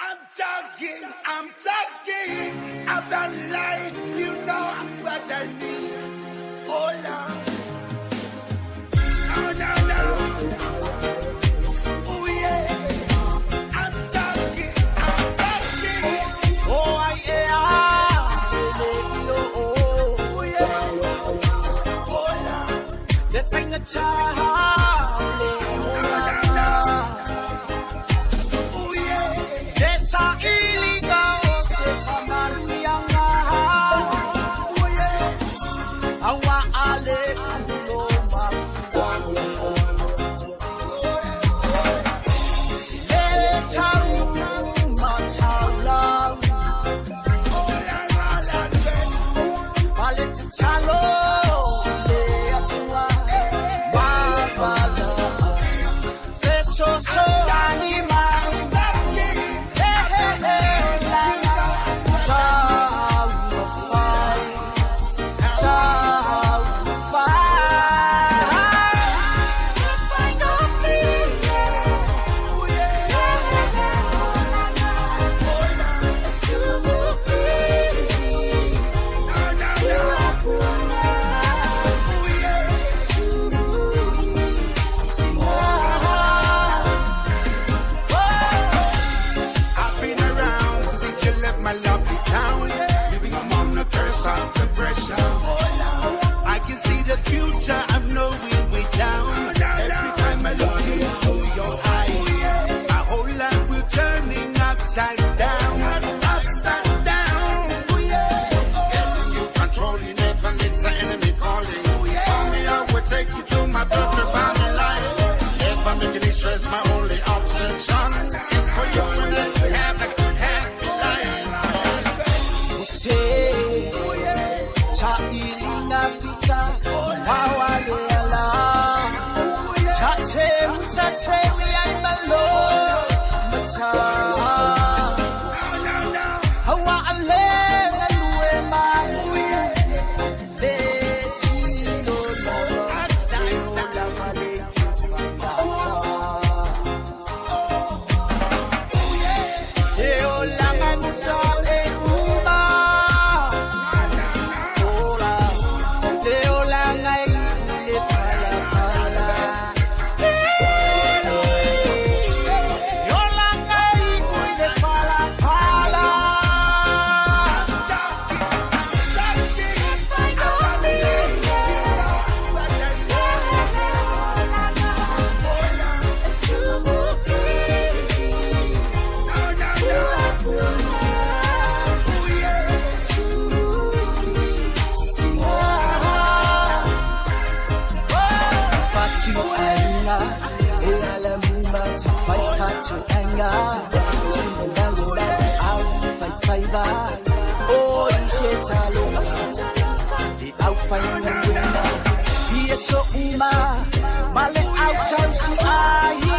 I'm talking about life, you know what I mean. Oh Lord, no. Oh yeah, I'm talking. Oh yeah, oh yeah, oh Lord, the finger child. My only option, son, is for you and I to have a good happy life. Say, Chailina Vita, Hawalela, Chate, we I'm alone, Mata, Hawa Alem, and Wema, Yes, so Uma, Male out,